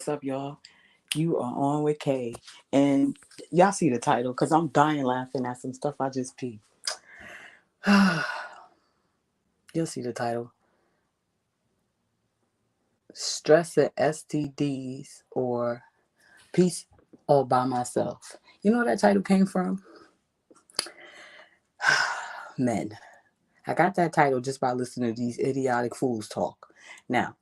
up, y'all? You are on with Kay. And y'all see the title because I'm dying laughing at some stuff I just peeped. You'll see the title. Stress and STDs or Peace All by Myself. You know where that title came from? Men. I got that title just by listening to these idiotic fools talk. Now,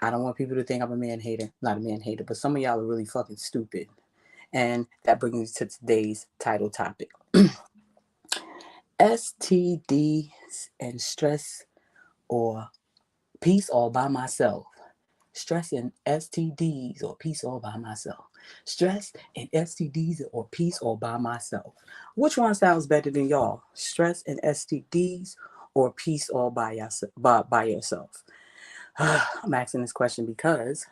I don't want people to think I'm a man hater. Not a man hater, but some of y'all are really fucking stupid. And that brings me to today's title topic. STDs and stress or peace all by myself. Stress and STDs or peace all by myself. Stress and STDs or peace all by myself. Which one sounds better than y'all? Stress and STDs or peace all by yourself? I'm asking this question because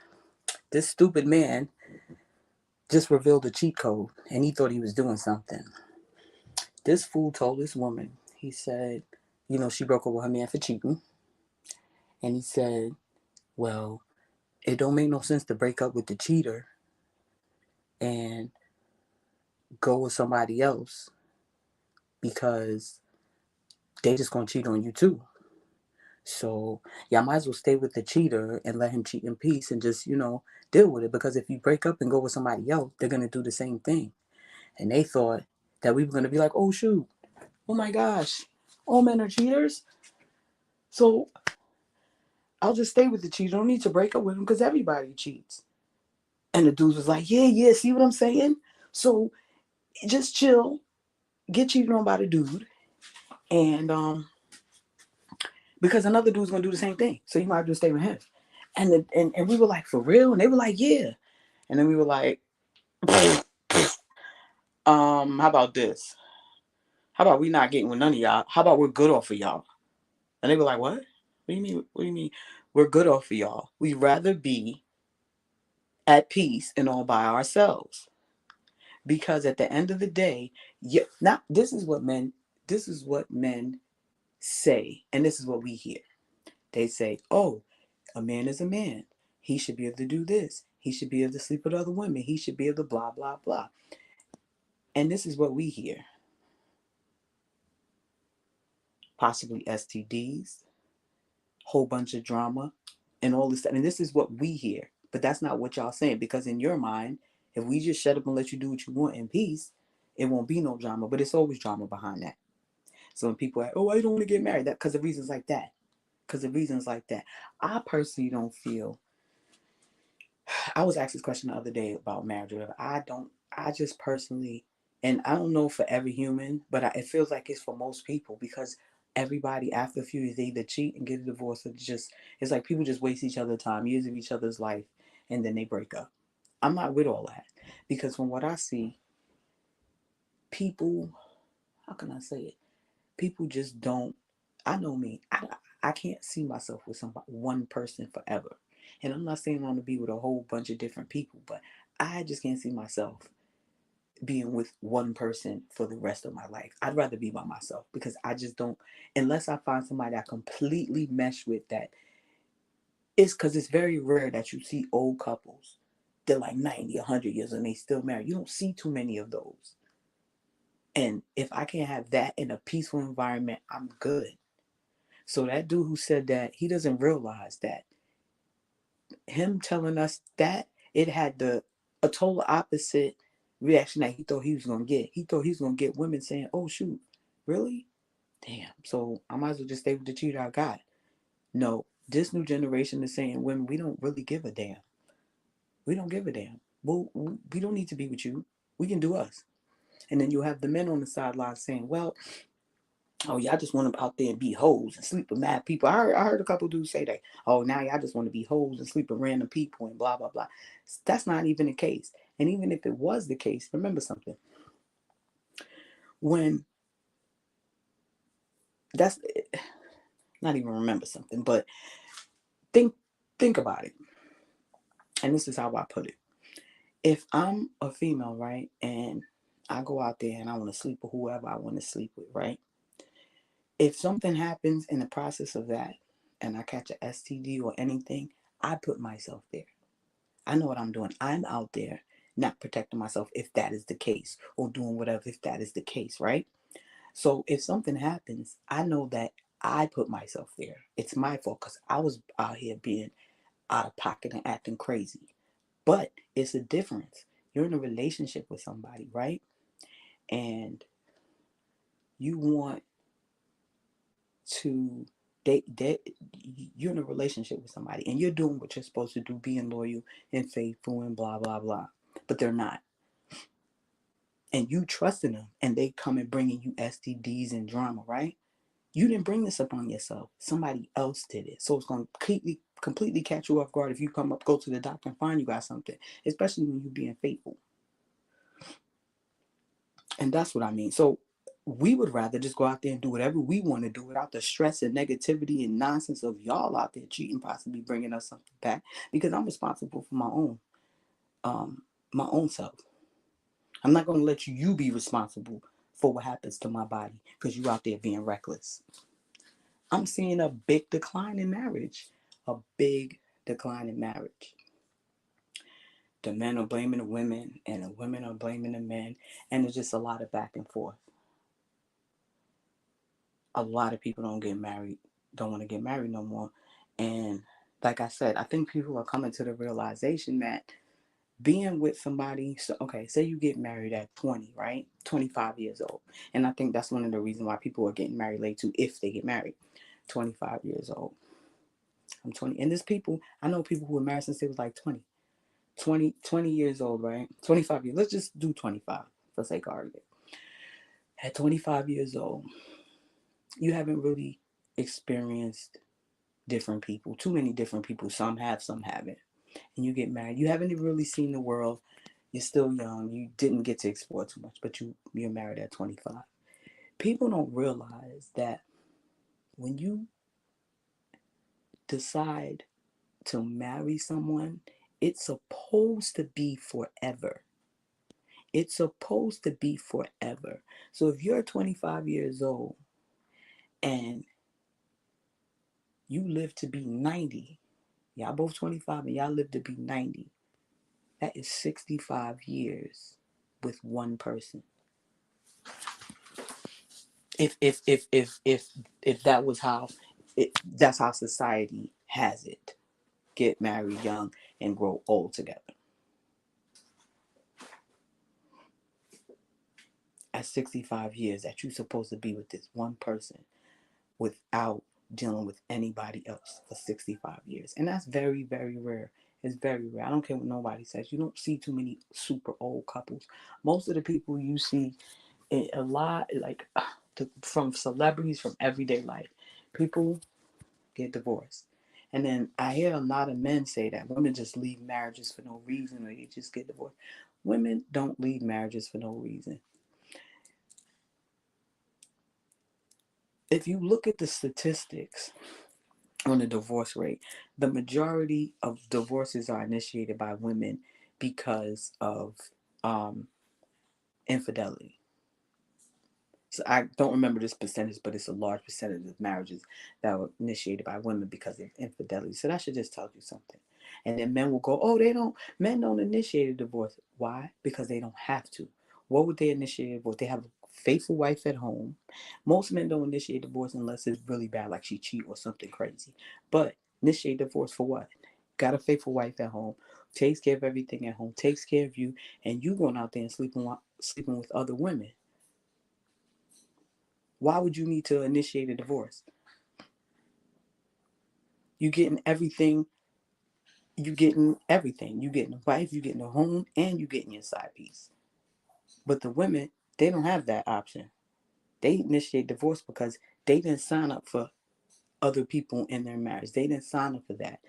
this stupid man just revealed a cheat code and he thought he was doing something. This fool told this woman, he said, she broke up with her man for cheating. And he said, well, it don't make no sense to break up with the cheater and go with somebody else because they just gonna cheat on you too. So y'all might as well stay with the cheater and let him cheat in peace and just, deal with it. Because if you break up and go with somebody else, they're gonna do the same thing. And they thought that we were gonna be like, oh shoot, oh my gosh, all men are cheaters. So I'll just stay with the cheater. I don't need to break up with him because everybody cheats. And the dude was like, yeah, see what I'm saying? So just chill, get cheated on by the dude, and because another dude's gonna do the same thing. So you might as well stay with him. And we were like, for real? And they were like, yeah. And then we were like, how about this? How about we not getting with none of y'all? How about we're good off of y'all? And they were like, what? What do you mean? What do you mean? We're good off of y'all. We'd rather be at peace and all by ourselves. Because at the end of the day, now this is what men say, and this is what we hear. They say, oh, a man is a man. He should be able to do this. He should be able to sleep with other women. He should be able to blah, blah, blah. And this is what we hear. Possibly STDs, whole bunch of drama, and all this stuff. And this is what we hear. But that's not what y'all saying. Because in your mind, if we just shut up and let you do what you want in peace, it won't be no drama. But it's always drama behind that. So when people are, oh, I don't want to get married, that because of reasons like that. Because of reasons like that. I personally don't feel. I was asked this question the other day about marriage. I just personally, and I don't know for every human, but it feels like it's for most people because everybody after a few years, they either cheat and get a divorce or it's like people just waste each other's time, years of each other's life, and then they break up. I'm not with all that because from what I see, people, how can I say it? People just don't. I know me. I can't see myself with one person forever. And I'm not saying I want to be with a whole bunch of different people, but I just can't see myself being with one person for the rest of my life. I'd rather be by myself because I just don't, unless I find somebody I completely mesh with that. It's because it's very rare that you see old couples. They're like 90, 100 years and they still married. You don't see too many of those. And if I can't have that in a peaceful environment, I'm good. So that dude who said that, he doesn't realize that him telling us that it had a total opposite reaction that he thought he was gonna get. He thought he was gonna get women saying, "Oh shoot, really? Damn." So I might as well just stay with the cheater I got. No, this new generation is saying, "Women, we don't really give a damn. We don't give a damn. Well, we don't need to be with you. We can do us." And then you have the men on the sideline saying, "Well, oh, y'all just want to out there and be hoes and sleep with mad people." I heard a couple dudes say that. Oh, now y'all just want to be hoes and sleep with random people and blah, blah, blah. That's not even the case. And even if it was the case, remember something. When that's not even remember something, but think about it. And this is how I put it. If I'm a female, right, and I go out there and I want to sleep with whoever I want to sleep with, right? If something happens in the process of that and I catch an STD or anything, I put myself there. I know what I'm doing. I'm out there not protecting myself if that is the case, or doing whatever if that is the case, right? So if something happens, I know that I put myself there. It's my fault because I was out here being out of pocket and acting crazy. But it's a difference. You're in a relationship with somebody, right? And you want to they you're in a relationship with somebody and you're doing what you're supposed to do, being loyal and faithful and blah blah blah. But they're not. And you trusting them and they come and bringing you STDs and drama, right? You didn't bring this upon yourself. Somebody else did it. So it's going to completely catch you off guard if you go to the doctor and find you got something, especially when you're being faithful. And that's what I mean. So we would rather just go out there and do whatever we want to do without the stress and negativity and nonsense of y'all out there cheating, possibly bringing us something back. Because I'm responsible for my own self. I'm not going to let you be responsible for what happens to my body because you out there being reckless. I'm seeing a big decline in marriage. A big decline in marriage. The men are blaming the women, and the women are blaming the men, and there's just a lot of back and forth. A lot of people don't want to get married no more. And like I said, I think people are coming to the realization that being with somebody, so okay, say you get married at 20, right? 25 years old. And I think that's one of the reasons why people are getting married late too, if they get married. 25 years old. I'm 20. And there's people, I know people who were married since they was like 20 years old, right? 25 years. Let's just do 25 for sake of argument. At 25 years old, you haven't really experienced different people, too many different people. Some have, some haven't. And you get married. You haven't really seen the world. You're still young. You didn't get to explore too much, but you're married at 25. People don't realize that when you decide to marry someone, it's supposed to be forever. It's supposed to be forever. So if you're 25 years old and you live to be 90, y'all both 25 and y'all live to be 90, that is 65 years with one person. If that was how that's how society has it. Get married young and grow old together. At 65 years that you're supposed to be with this one person without dealing with anybody else for 65 years. And that's very, very rare. It's very rare. I don't care what nobody says. You don't see too many super old couples. Most of the people you see, a lot, like from celebrities, from everyday life, people get divorced. And then I hear a lot of men say that women just leave marriages for no reason or they just get divorced. Women don't leave marriages for no reason. If you look at the statistics on the divorce rate, the majority of divorces are initiated by women because of um, infidelity. So I don't remember this percentage, but it's a large percentage of marriages that were initiated by women because of infidelity. So that should just tell you something. And then men will go, oh, men don't initiate a divorce. Why? Because they don't have to. What would they initiate a divorce? They have a faithful wife at home. Most men don't initiate divorce unless it's really bad, like she cheat or something crazy. But initiate divorce for what? Got a faithful wife at home, takes care of everything at home, takes care of you, and you going out there and sleeping with other women. Why would you need to initiate a divorce? You getting everything. You getting everything. You getting a wife. You getting a home, and you getting your side piece. But the women, they don't have that option. They initiate divorce because they didn't sign up for other people in their marriage. They didn't sign up for that.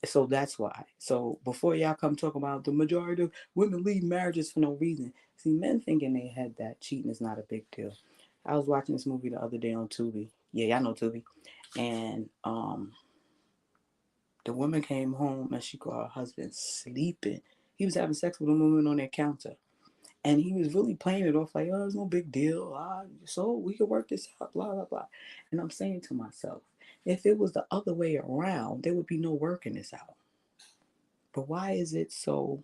So that's why. So before y'all come talk about the majority of women leave marriages for no reason. See, men think in their head that cheating is not a big deal. I was watching this movie the other day on Tubi. Yeah, y'all know Tubi. And the woman came home and she caught her husband sleeping. He was having sex with a woman on their counter. And he was really playing it off like, oh, it's no big deal. So we could work this out, blah, blah, blah. And I'm saying to myself, if it was the other way around, there would be no working this out. But why is it so?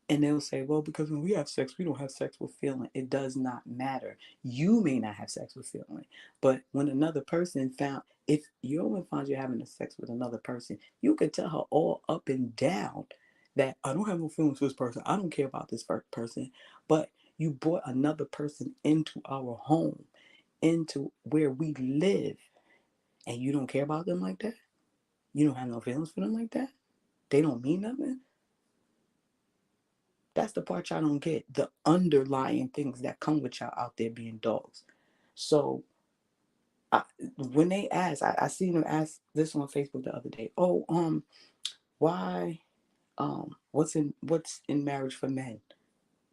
And they'll say, well, because when we have sex, we don't have sex with feeling. It does not matter. You may not have sex with feeling, but when another person found, if your woman finds you having a sex with another person, you could tell her all up and down that I don't have no feelings for this person. I don't care about this person. But you brought another person into our home, into where we live, and you don't care about them like that. You don't have no feelings for them like that. They don't mean nothing. That's the part y'all don't get. The underlying things that come with y'all out there being dogs. So I, when they ask, I seen them ask this on Facebook the other day. Oh, why, what's in marriage for men?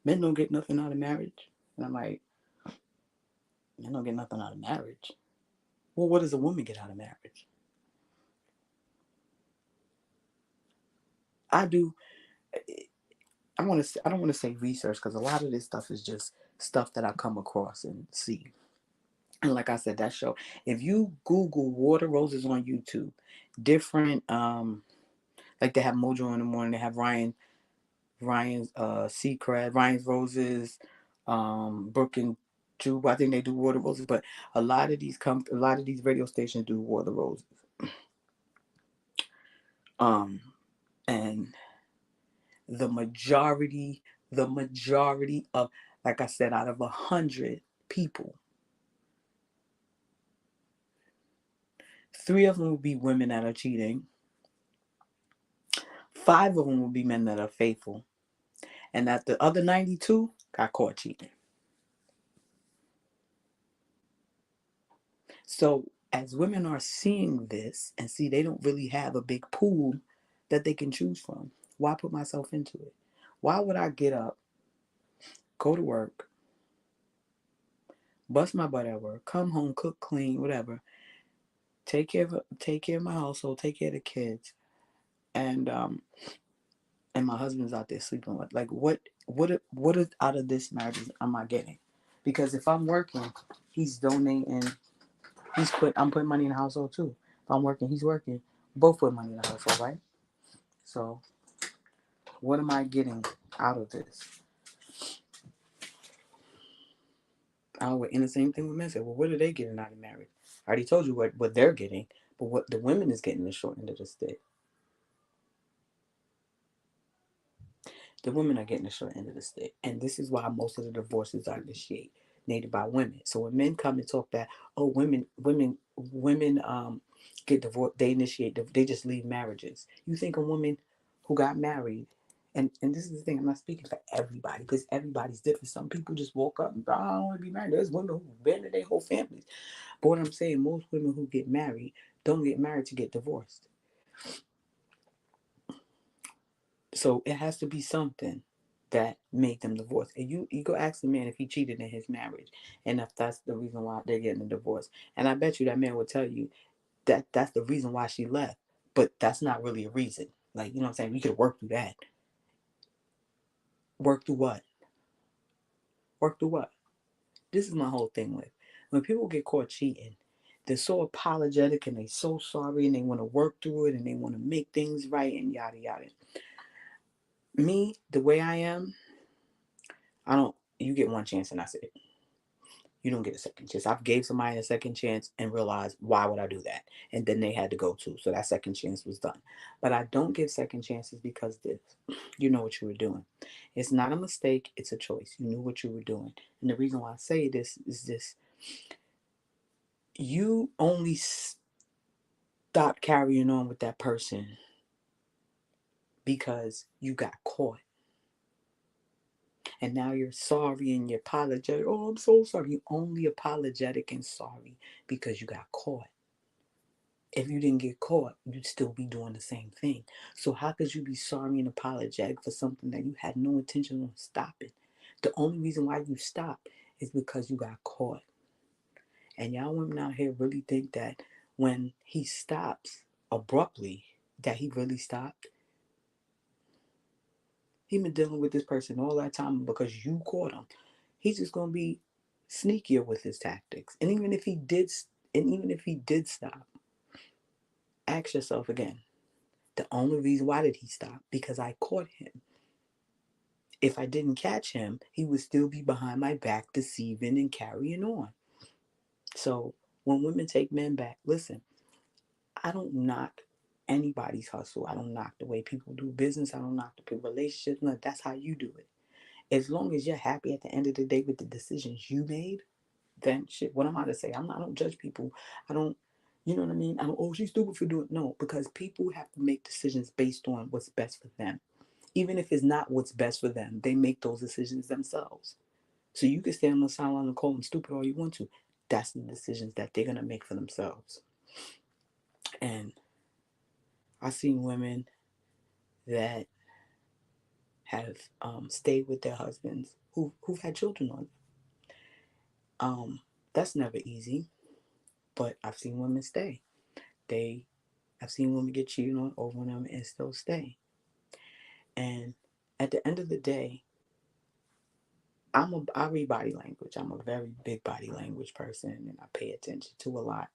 Men don't get nothing out of marriage. And I'm like, men don't get nothing out of marriage. Well, what does a woman get out of marriage? I do. I don't want to say research because a lot of this stuff is just stuff that I come across and see. And like I said, that show, if you Google water roses on YouTube, different like they have Mojo in the morning, they have Ryan's Seacrest, Ryan's Roses, Brooke and Jube. I think they do water roses, but a lot of these radio stations do water roses. Um and the majority of, like I said, out of 100 people, 3 of them will be women that are cheating, 5 of them will be men that are faithful, and that the other 92 got caught cheating. So as women are seeing this and see they don't really have a big pool that they can choose from, why put myself into it? Why would I get up, go to work, bust my butt at work, come home, cook, clean, whatever, take care of my household, take care of the kids, and my husband's out there sleeping with, like, what out of this marriage am I getting? Because if I'm working, he's donating. I'm putting money in the household too. If I'm working, he's working. Both put money in the household, right? So what am I getting out of this? And the same thing with men. Say, well, what are they getting out of marriage? I already told you what they're getting, but what the women is getting the short end of the stick. The women are getting the short end of the stick, and this is why most of the divorces are initiated by women. So when men come and talk that, oh, women get divorced, they just leave marriages. You think a woman who got married, and this is the thing, I'm not speaking for everybody because everybody's different. Some people just woke up and I don't want to be married. There's women who've been in their whole families, but what I'm saying, most women who get married don't get married to get divorced. So it has to be something that made them divorce. And you go ask the man if he cheated in his marriage and if that's the reason why they're getting a divorce. And I bet you that man will tell you that that's the reason why she left. But that's not really a reason. Like, you know what I'm saying? We could work through that. Work through what? Work through what? This is my whole thing with when people get caught cheating, they're so apologetic and they're so sorry and they want to work through it and they want to make things right and yada yada. Me, the way I am, I don't. You get one chance and that's it. You don't get a second chance. I've gave somebody a second chance and realized why would I do that, and then they had to go too. So that second chance was done. But I don't give second chances because this, you know what you were doing. It's not a mistake. It's a choice. You knew what you were doing, and the reason why I say this is this: you only stop carrying on with that person because you got caught. And now you're sorry and you're apologetic. Oh, I'm so sorry. You're only apologetic and sorry because you got caught. If you didn't get caught, you'd still be doing the same thing. So how could you be sorry and apologetic for something that you had no intention of stopping? The only reason why you stopped is because you got caught. And y'all women out here really think that when he stops abruptly, that he really stopped. He been dealing with this person all that time because you caught him. He's just gonna be sneakier with his tactics. And even if he did stop, ask yourself again, The only reason why did he stop? Because I caught him. If I didn't catch him, he would still be behind my back, deceiving and carrying on. So when women take men back, listen, I don't knock anybody's hustle. I don't knock the way people do business. I don't knock the relationships. No, that's how you do it. As long as you're happy at the end of the day with the decisions you made, then shit, what am I to say? I don't judge people. I don't, you know what I mean? I don't, oh, she's stupid for doing it. No, because people have to make decisions based on what's best for them. Even if it's not what's best for them, they make those decisions themselves. So you can stand on the sideline and call them stupid all you want to. That's the decisions that they're going to make for themselves. And I've seen women that have stayed with their husbands who've had children on them. That's never easy, but I've seen women stay. I've seen women get cheated on over them and still stay. And at the end of the day, I read body language. I'm a very big body language person, and I pay attention to a lot.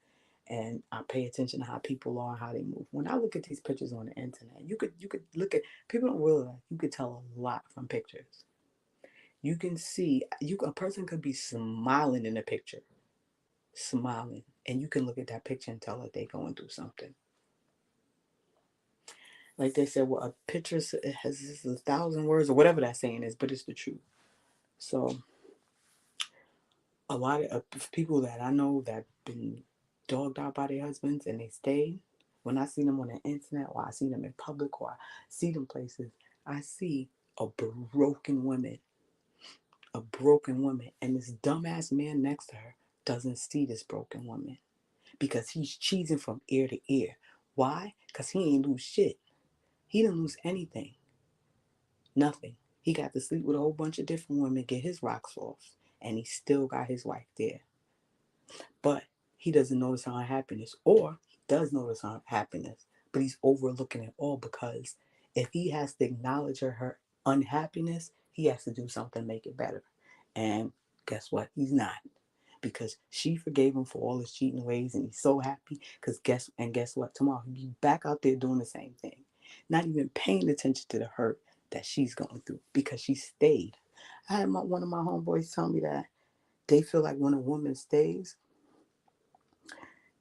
And I pay attention to how people are, how they move. When I look at these pictures on the internet, you could look at, people don't realize you could tell a lot from pictures. You can see a person could be smiling in a picture, smiling, and you can look at that picture and tell that they're going through something. Like they said, well, a picture has 1,000 words or whatever that saying is, but it's the truth. So a lot of people that I know that been dogged out by their husbands and they stayed. When I see them on the internet, or I see them in public, or I see them places, I see a broken woman, and this dumbass man next to her doesn't see this broken woman because he's cheesing from ear to ear. Why? Because he ain't lose shit. He didn't lose anything. Nothing. He got to sleep with a whole bunch of different women, get his rocks off, and he still got his wife there. But he doesn't notice her unhappiness, or he does notice her happiness, but he's overlooking it all because if he has to acknowledge her unhappiness, he has to do something to make it better. And guess what? He's not, because she forgave him for all his cheating ways, and he's so happy because guess what? Tomorrow he'll be back out there doing the same thing, not even paying attention to the hurt that she's going through because she stayed. I had one of my homeboys tell me that they feel like when a woman stays,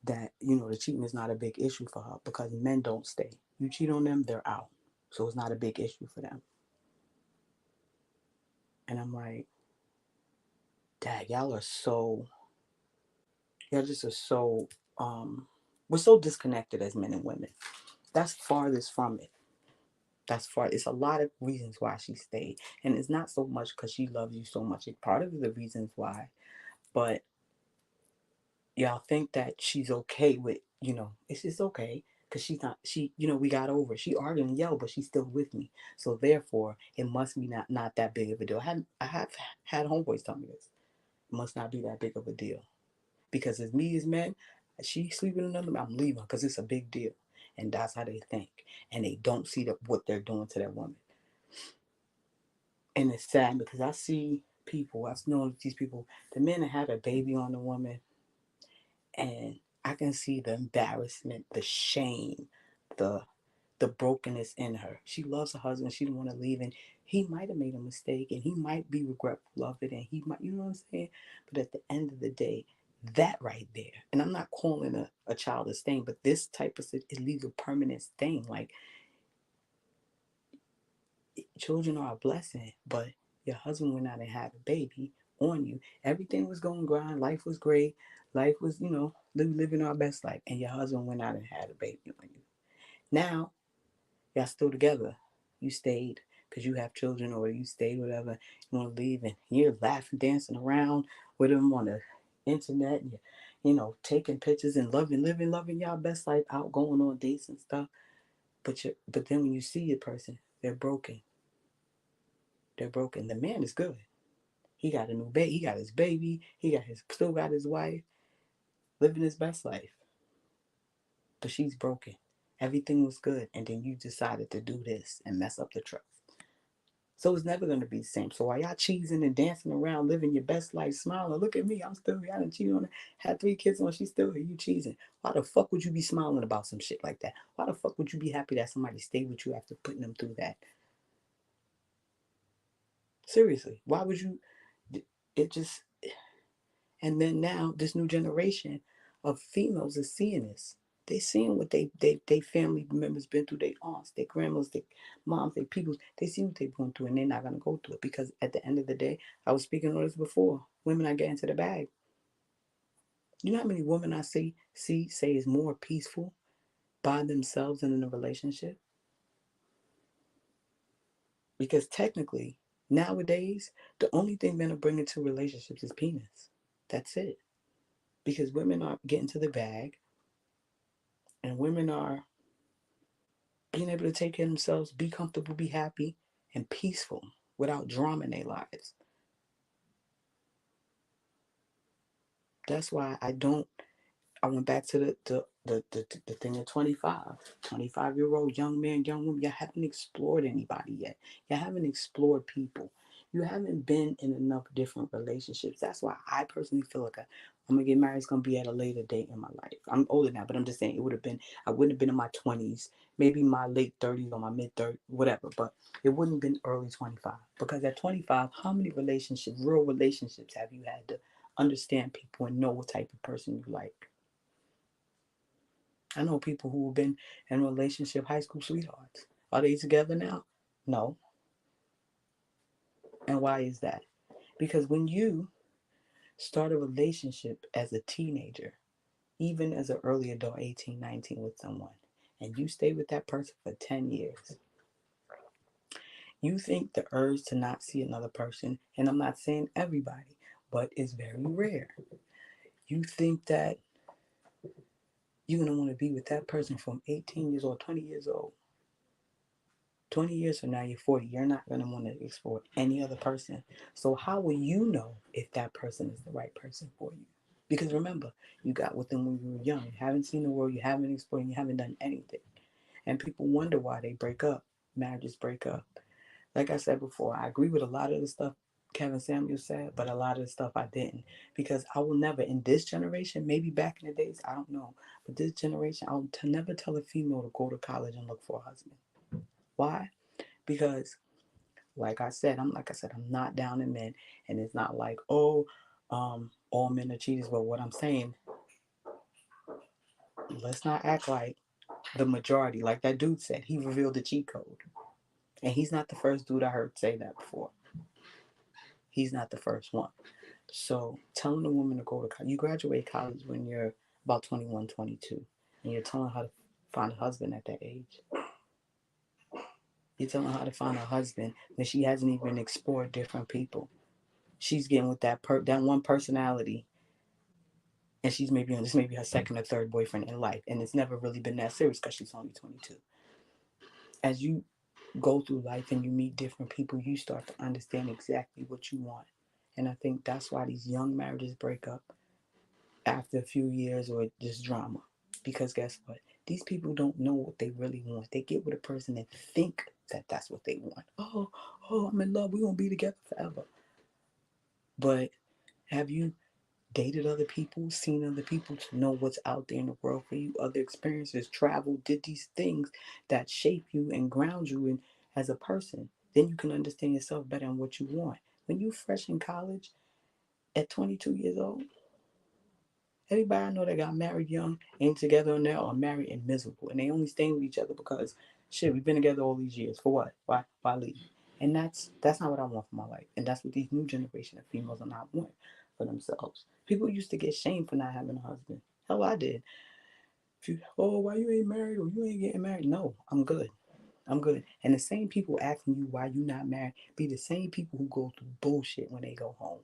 that the cheating is not a big issue for her because men don't stay. You cheat on them, they're out, so it's not a big issue for them. And I'm like, Dad, y'all just are so we're so disconnected as men and women. That's farthest from it. It's a lot of reasons why she stayed, and it's not so much because she loves you so much. It's part of the reasons why, but y'all think that she's okay with, it's just okay because she's not, we got over it. She argued and yelled, but she's still with me. So therefore, it must be not that big of a deal. I have had homeboys tell me this. It must not be that big of a deal because as me as men, she sleeping with another man, I'm leaving because it's a big deal. And that's how they think. And they don't see what they're doing to that woman. And it's sad because I've known these people, the men that have a baby on the woman, and I can see the embarrassment, the shame, the brokenness in her. She loves her husband. She didn't want to leave, and he might have made a mistake, and he might be regretful of it, and he might, you know what I'm saying? But at the end of the day, that right there, and I'm not calling a child a stain, but this type of it leaves a permanent stain. Like, children are a blessing, but your husband went out and had a baby on you. Everything was going grind. Life was great. Life was, living our best life. And your husband went out and had a baby on you. Now, y'all still together. You stayed because you have children, or you stayed, whatever. You want to leave, and you're laughing, dancing around with them on the internet. And taking pictures and loving y'all best life, out going on dates and stuff. But then when you see a person, they're broken. They're broken. The man is good. He got a new baby. He got his baby. Still got his wife, living his best life. But she's broken. Everything was good, and then you decided to do this and mess up the trust. So it's never going to be the same. So while y'all cheesing and dancing around, living your best life, smiling, look at me, I'm still here. I done cheated on her, had 3 kids on, she's still here. You cheesing. Why the fuck would you be smiling about some shit like that? Why the fuck would you be happy that somebody stayed with you after putting them through that? Seriously, why would you? It just, and then now this new generation of females is seeing this. They seeing what they family members been through, their aunts, their grandmas, their moms, their peoples. They see what they've gone through, and they're not gonna go through it because at the end of the day, I was speaking on this before. Women are getting to the bag. You know how many women I see say is more peaceful by themselves than in a relationship? Because technically, nowadays, the only thing men are bringing to relationships is penis. That's it. Because women are getting to the bag, and women are being able to take care of themselves, be comfortable, be happy, and peaceful without drama in their lives. That's why I went back to the thing at 25. 25-year-old young man, young woman, you haven't explored anybody yet. You haven't explored people. You haven't been in enough different relationships. That's why I personally feel like I'm gonna get married. It's gonna be at a later date in my life. I'm older now, but I'm just saying it would have been. I wouldn't have been in my 20s, maybe my late 30s or my mid 30s, whatever. But it wouldn't have been early 25 because at 25, how many relationships, real relationships, have you had to understand people and know what type of person you like? I know people who have been in a relationship, high school sweethearts. Are they together now? No. And why is that? Because when you start a relationship as a teenager, even as an early adult, 18, 19, with someone, and you stay with that person for 10 years, you think the urge to not see another person, and I'm not saying everybody, but it's very rare. You think that you're going to want to be with that person from 18 years old, 20 years old. 20 years from now, you're 40. You're not going to want to explore any other person. So, how will you know if that person is the right person for you? Because remember, you got with them when you were young. You haven't seen the world, you haven't explored, you haven't done anything. And people wonder why they break up. Marriages break up. Like I said before, I agree with a lot of the stuff Kevin Samuels said, but a lot of the stuff I didn't. Because I will never, in this generation, maybe back in the days, I don't know, but this generation, I'll never tell a female to go to college and look for a husband. Why? Because like I said, I'm not down in men, and it's not like, oh, all men are cheaters. But what I'm saying, let's not act like the majority. Like that dude said, he revealed the cheat code, and he's not the first dude I heard say that before. He's not the first one. So telling a woman to go to college, you graduate college when you're about 21, 22, and you're telling her to find a husband at that age. You're telling her to find a husband when she hasn't even explored different people. She's getting with that one personality, and she's maybe on this maybe her second or third boyfriend in life, and it's never really been that serious because she's only 22. As you go through life and you meet different people, you start to understand exactly what you want. And I think that's why these young marriages break up after a few years or just drama. Because guess what? These people don't know what they really want. They get with a person and think that that's what they want. Oh, I'm in love. We're going to be together forever. But have you dated other people, seen other people to know what's out there in the world for you, other experiences, travel, did these things that shape you and ground you in as a person? Then you can understand yourself better and what you want. When you fresh in college at 22 years old, everybody I know that got married young ain't together now or married and miserable. And they only staying with each other because shit, we've been together all these years. For what? Why leave? And that's not what I want for my life. And that's what these new generation of females are not wanting for themselves. People used to get shamed for not having a husband. Hell, I did. If you, oh, why you ain't married or you ain't getting married? No, I'm good. I'm good. And the same people asking you why you not married be the same people who go through bullshit when they go home.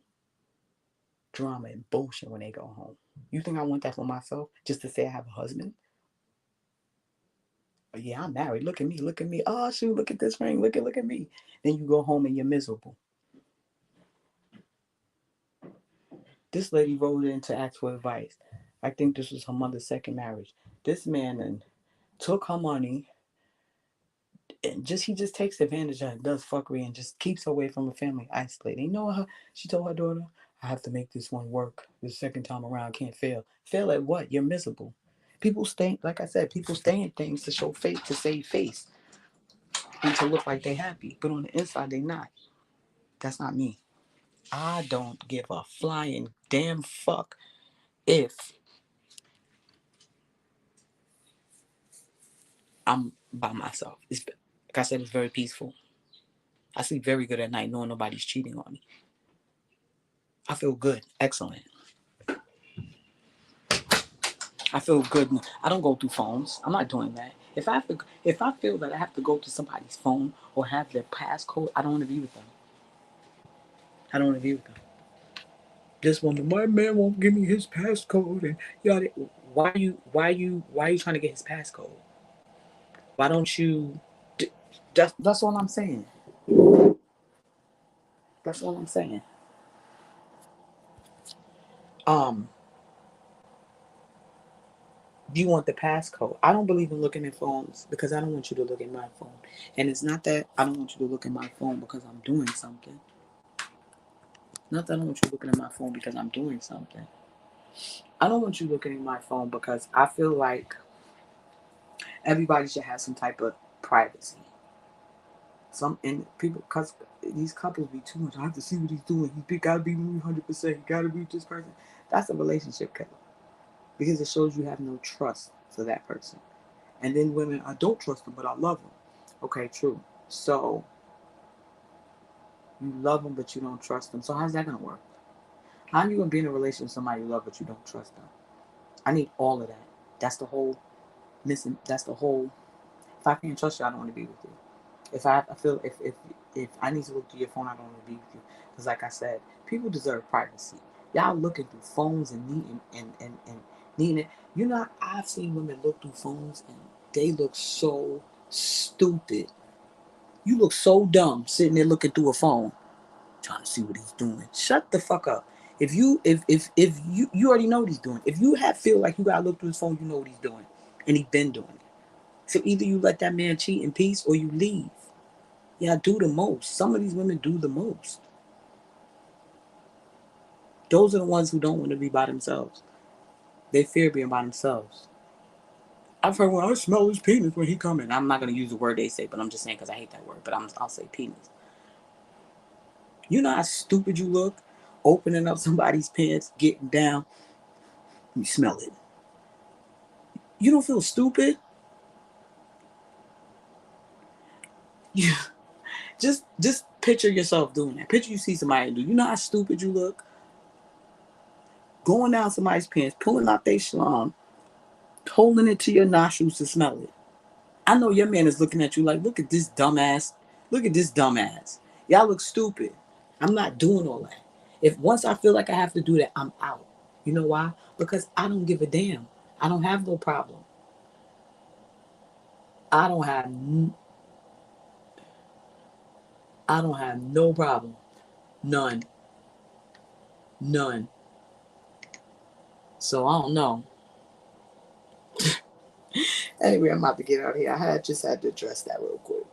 Drama and bullshit when they go home. You think I want that for myself? Just to say I have a husband? But yeah, I'm married. Look at me. Look at me. Oh shoot, look at this ring. Look at me. Then you go home and you're miserable. This lady wrote in to ask for advice. I think this was her mother's second marriage. This man and took her money And he just takes advantage of her, does fuckery, and just keeps her away from her family, isolated. You know what she told her daughter? I have to make this one work. The second time around, can't fail. Fail at what? You're miserable. People stay, like I said, people stay in things to show face, to save face, and to look like they happy. But on the inside, they not. That's not me. I don't give a flying damn fuck if I'm by myself. It's, like I said, it's very peaceful. I sleep very good at night knowing nobody's cheating on me. I feel good. Excellent. I feel good. I don't go through phones. I'm not doing that. If I feel that I have to go to somebody's phone or have their passcode, I don't want to be with them. I don't want to be with them. This one, my man won't give me his passcode, and yada. Why are you trying to get his passcode? Why don't you? That's all I'm saying. That's all I'm saying. Um, you want the passcode? I don't believe in looking at phones because I don't want you to look at my phone. And it's not that I don't want you to look at my phone because I'm doing something. Not that I don't want you looking at my phone because I'm doing something. I don't want you looking at my phone because I feel like everybody should have some type of privacy. Some and people, cause these couples be too much. I have to see what he's doing. He gotta be me 100%. He gotta be this person. That's a relationship killer because it shows you have no trust for that person. And then women, I don't trust them, but I love them. Okay, true. So you love them, but you don't trust them. So how's that gonna work? How are you gonna be in a relationship with somebody you love, but you don't trust them? I need all of that. That's the whole. Listen, that's the whole. If I can't trust you, I don't want to be with you. If I feel if I need to look through your phone, I don't want to be with you. Because like I said, people deserve privacy. Y'all looking through phones and needing it. You know, I've seen women look through phones and they look so stupid. You look so dumb sitting there looking through a phone, trying to see what he's doing. Shut the fuck up. If you already know what he's doing. If you feel like you gotta look through his phone, you know what he's doing, and he's been doing it. So either you let that man cheat in peace or you leave. Yeah, do the most. Some of these women do the most. Those are the ones who don't want to be by themselves. They fear being by themselves. I've heard when I smell his penis when he coming. I'm not gonna use the word they say, but I'm just saying because I hate that word. But I'll say penis. You know how stupid you look, opening up somebody's pants, getting down. You smell it. You don't feel stupid. Yeah. Just picture yourself doing that. Picture you see somebody do. You know how stupid you look? Going down somebody's pants, pulling out their schlong, holding it to your nostrils to smell it. I know your man is looking at you like, look at this dumbass. Look at this dumbass. Y'all look stupid. I'm not doing all that. If once I feel like I have to do that, I'm out. You know why? Because I don't give a damn. I don't have no problem. I don't have I don't have no problem. None. None. So I don't know. Anyway, I'm about to get out of here. Just had to address that real quick.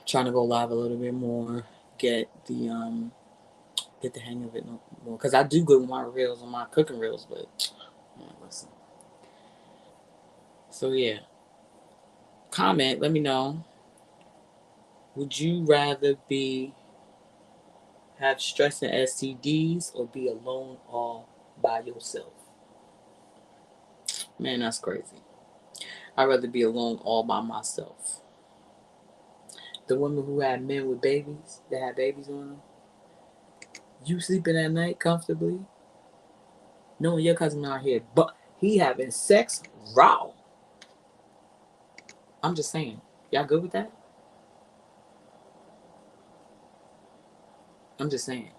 Trying to go live a little bit more. Get the hang of it more. Cause I do good with my reels and my cooking reels, but man, listen. So yeah. Comment, let me know. Would you rather have stress and STDs or be alone all by yourself? Man, that's crazy. I'd rather be alone all by myself. The women who have men with babies, that have babies on them, you sleeping at night comfortably, knowing your cousin out here, but he having sex raw. I'm just saying. Y'all good with that? I'm just saying.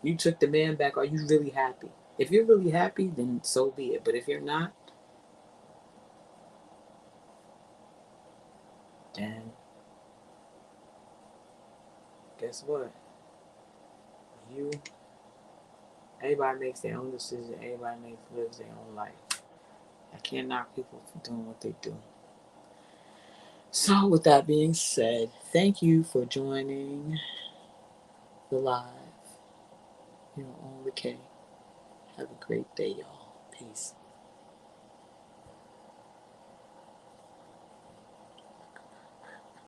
You took the man back. Are you really happy? If you're really happy, then so be it. But if you're not, then guess what? You Everybody makes their own decision. Everybody lives their own life. I can't knock people for doing what they do. So, with that being said, thank you for joining the live. On the K. Have a great day, y'all. Peace.